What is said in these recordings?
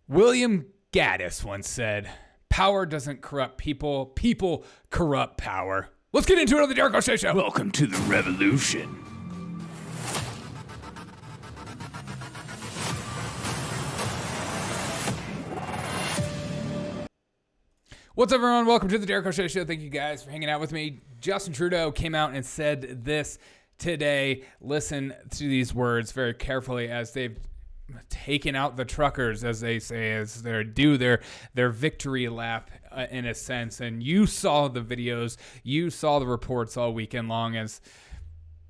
William Gaddis once said, "Power doesn't corrupt people, people corrupt power." Let's get into it on the Derek O'Shea Show. Welcome to the revolution. What's up, everyone? Welcome to the Derek O'Shea Show. Thank you guys for hanging out with me. Justin Trudeau came out and said this today. Listen to these words very carefully as they've taken out the truckers, as they say, as they do their victory lap in a sense. And you saw the videos, you saw the reports all weekend long. As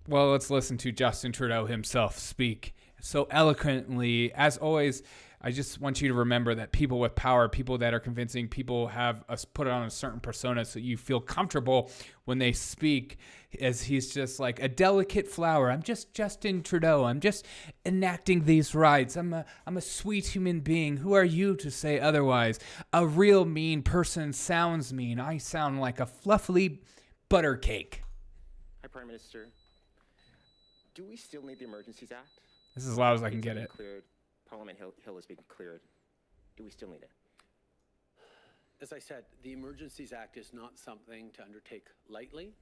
well, let's listen to Justin Trudeau himself speak so eloquently. As always, I just want you to remember that people with power, people that are convincing, people have us put on a certain persona so you feel comfortable when they speak, as he's just like a delicate flower. I'm just Justin Trudeau. I'm just enacting these rights. I'm a sweet human being. Who are you to say otherwise? A real mean person sounds mean. I sound like a fluffy butter cake. Hi, Prime Minister. Do we still need the Emergencies Act? This is as loud as I can get it. Cleared. Parliament Hill has been cleared. Do we still need it? As I said, the Emergencies Act is not something to undertake lightly,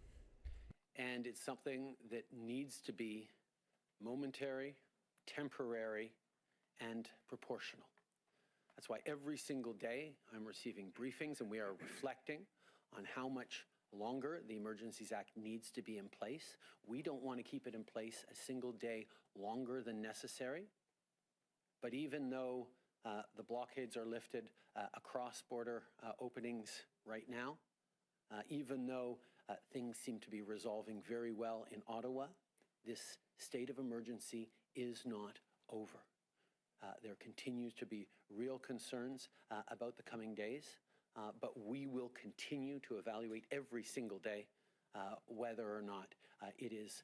and it's something that needs to be momentary, temporary, and proportional. That's why every single day I'm receiving briefings and we are reflecting on how much longer the Emergencies Act needs to be in place. We don't want to keep it in place a single day longer than necessary. But even though the blockades are lifted across border openings right now, even though things seem to be resolving very well in Ottawa, this state of emergency is not over. There continues to be real concerns about the coming days, but we will continue to evaluate every single day whether or not it is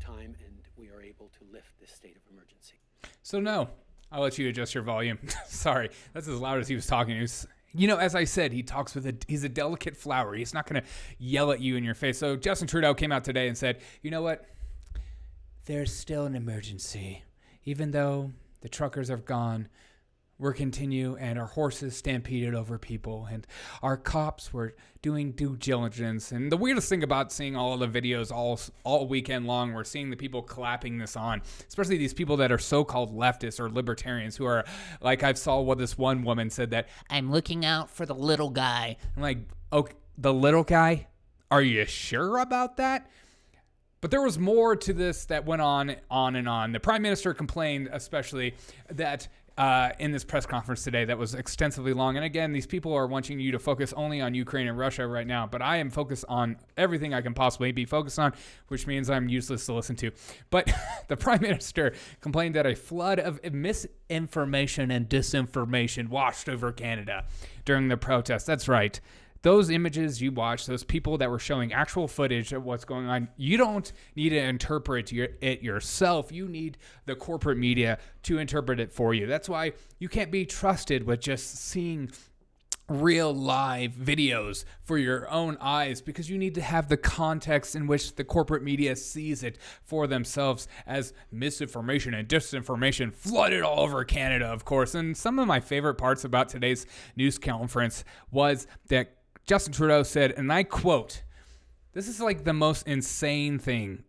time and we are able to lift this state of emergency. So no. I'll let you adjust your volume. Sorry, that's as loud as he was talking. He was, as I said, he talks he's a delicate flower. He's not going to yell at you in your face. So Justin Trudeau came out today and said, you know what? There's still an emergency. Even though the truckers have gone, we're continue, and our horses stampeded over people, and our cops were doing due diligence. And the weirdest thing about seeing all of the videos all weekend long, we're seeing the people clapping this on, especially these people that are so-called leftists or libertarians who are, like I saw what this one woman said that, I'm looking out for the little guy. I'm like, okay, the little guy? Are you sure about that? But there was more to this that went on and on. The Prime Minister complained especially that in this press conference today that was extensively long. And again, these people are wanting you to focus only on Ukraine and Russia right now, but I am focused on everything I can possibly be focused on, which means I'm useless to listen to. But the Prime Minister complained that a flood of misinformation and disinformation washed over Canada during the protest. That's right. Those images you watch, those people that were showing actual footage of what's going on, you don't need to interpret it yourself. You need the corporate media to interpret it for you. That's why you can't be trusted with just seeing real live videos for your own eyes, because you need to have the context in which the corporate media sees it for themselves, as misinformation and disinformation flooded all over Canada, of course. And some of my favorite parts about today's news conference was that Justin Trudeau said, and I quote, this is like the most insane thing.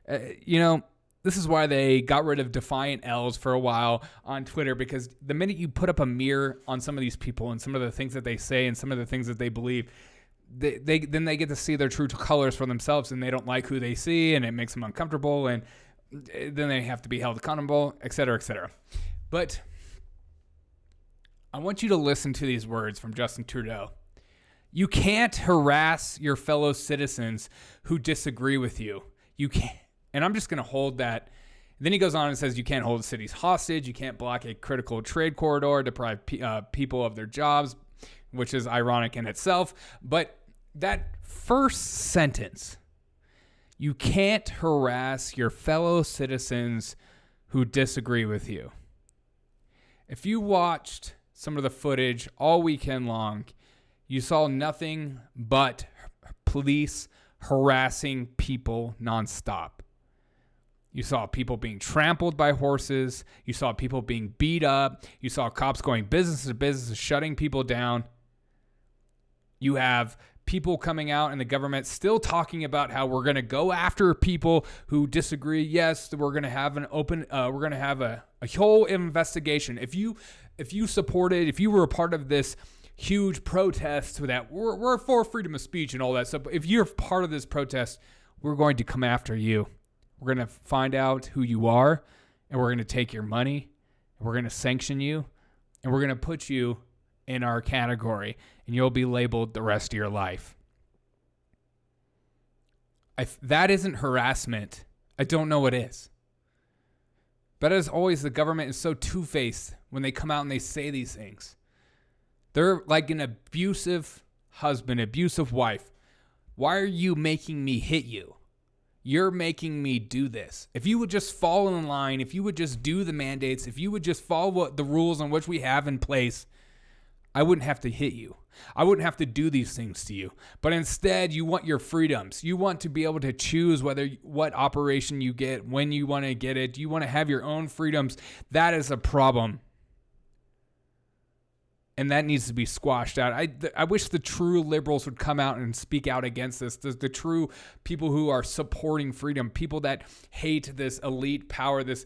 This is why they got rid of Defiant L's for a while on Twitter, because the minute you put up a mirror on some of these people and some of the things that they say and some of the things that they believe, they get to see their true colors for themselves, and they don't like who they see, and it makes them uncomfortable, and then they have to be held accountable, et cetera, et cetera. But I want you to listen to these words from Justin Trudeau. You can't harass your fellow citizens who disagree with you. You can't. And I'm just going to hold that. Then he goes on and says you can't hold the cities hostage. You can't block a critical trade corridor, deprive people of their jobs, which is ironic in itself. But that first sentence, you can't harass your fellow citizens who disagree with you. If you watched some of the footage all weekend long, you saw nothing but police harassing people nonstop. You saw people being trampled by horses. You saw people being beat up. You saw cops going business to business, shutting people down. You have people coming out and the government still talking about how we're going to go after people who disagree. Yes, we're going to have an open, we're going to have a whole investigation. If you supported, if you were a part of this huge protest that we're for freedom of speech and all that stuff, if you're part of this protest, we're going to come after you. We're going to find out who you are, and we're going to take your money, and we're going to sanction you, and we're going to put you in our category, and you'll be labeled the rest of your life. If that isn't harassment, I don't know what is. But as always, the government is so two-faced when they come out and they say these things. They're like an abusive husband, abusive wife. Why are you making me hit you? You're making me do this. If you would just fall in line, if you would just do the mandates, if you would just follow the rules on which we have in place, I wouldn't have to hit you. I wouldn't have to do these things to you. But instead, you want your freedoms. You want to be able to choose what operation you get, when you want to get it. You want to have your own freedoms. That is a problem. And that needs to be squashed out. I wish the true liberals would come out and speak out against this. The true people who are supporting freedom, people that hate this elite power, this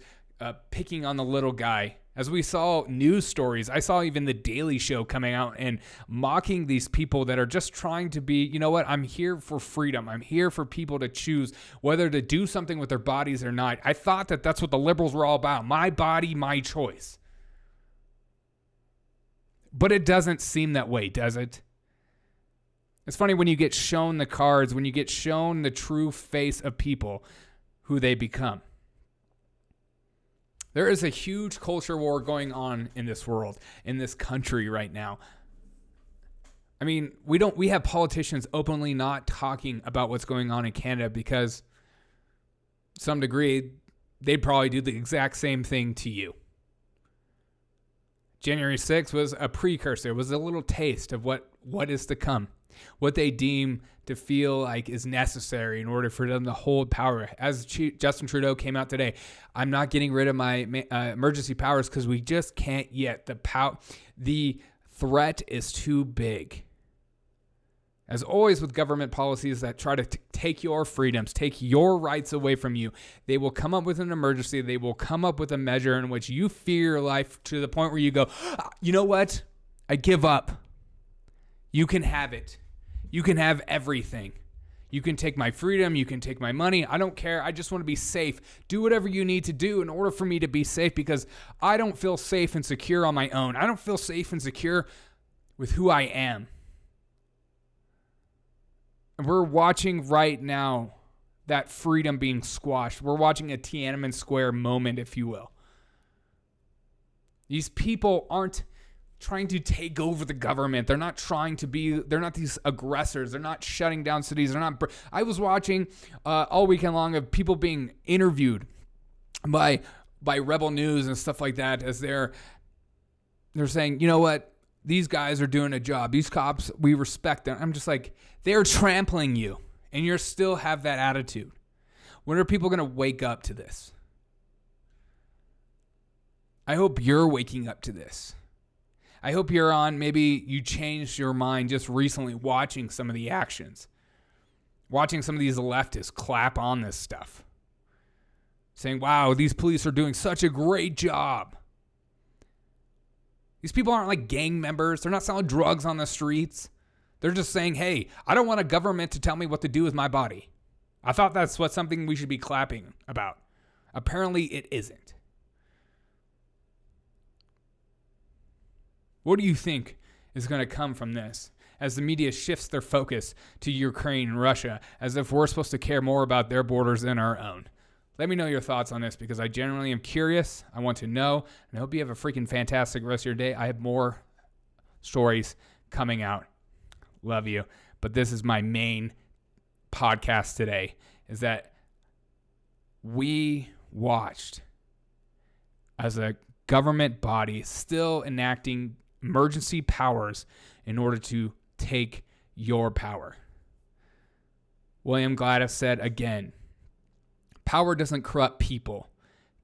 picking on the little guy. As we saw news stories, I saw even the Daily Show coming out and mocking these people that are just trying to be, you know what, I'm here for freedom. I'm here for people to choose whether to do something with their bodies or not. I thought that that's what the liberals were all about. My body, my choice. But it doesn't seem that way, does it? It's funny when you get shown the cards, when you get shown the true face of people, who they become. There is a huge culture war going on in this world, in this country right now. I mean, we have politicians openly not talking about what's going on in Canada because to some degree, they'd probably do the exact same thing to you. January 6th was a precursor. It was a little taste of what is to come, what they deem to feel like is necessary in order for them to hold power. As Justin Trudeau came out today, I'm not getting rid of my emergency powers because we just can't yet. The threat is too big. As always with government policies that try to take your freedoms, take your rights away from you, they will come up with an emergency. They will come up with a measure in which you fear your life to the point where you go, you know what? I give up. You can have it. You can have everything. You can take my freedom. You can take my money. I don't care. I just want to be safe. Do whatever you need to do in order for me to be safe because I don't feel safe and secure on my own. I don't feel safe and secure with who I am. We're watching right now that freedom being squashed. We're watching a Tiananmen Square moment, if you will. These people aren't trying to take over the government. They're not these aggressors. They're not shutting down cities. I was watching all weekend long of people being interviewed by Rebel News and stuff like that as they're saying, you know what? These guys are doing a job. These cops, we respect them. I'm just like, they're trampling you, and you still have that attitude. When are people going to wake up to this? I hope you're waking up to this. I hope maybe you changed your mind just recently watching some of the actions. Watching some of these leftists clap on this stuff. Saying, wow, these police are doing such a great job. These people aren't like gang members. They're not selling drugs on the streets. They're just saying, hey, I don't want a government to tell me what to do with my body. I thought that's something we should be clapping about. Apparently it isn't. What do you think is going to come from this as the media shifts their focus to Ukraine and Russia as if we're supposed to care more about their borders than our own? Let me know your thoughts on this because I genuinely am curious. I want to know, and I hope you have a freaking fantastic rest of your day. I have more stories coming out. Love you. But this is my main podcast today, is that we watched as a government body still enacting emergency powers in order to take your power. William Gladys said again, Power doesn't corrupt people.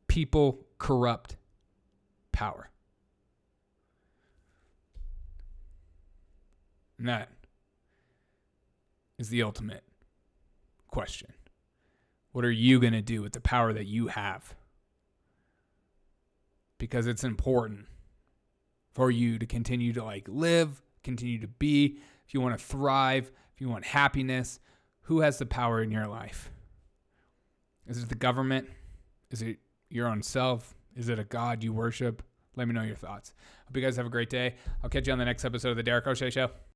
People corrupt power. And that is the ultimate question. What are you going to do with the power that you have? Because it's important for you to continue to live, continue to be. If you want to thrive, if you want happiness, who has the power in your life? Is it the government? Is it your own self? Is it a God you worship? Let me know your thoughts. Hope you guys have a great day. I'll catch you on the next episode of The Derek O'Shea Show.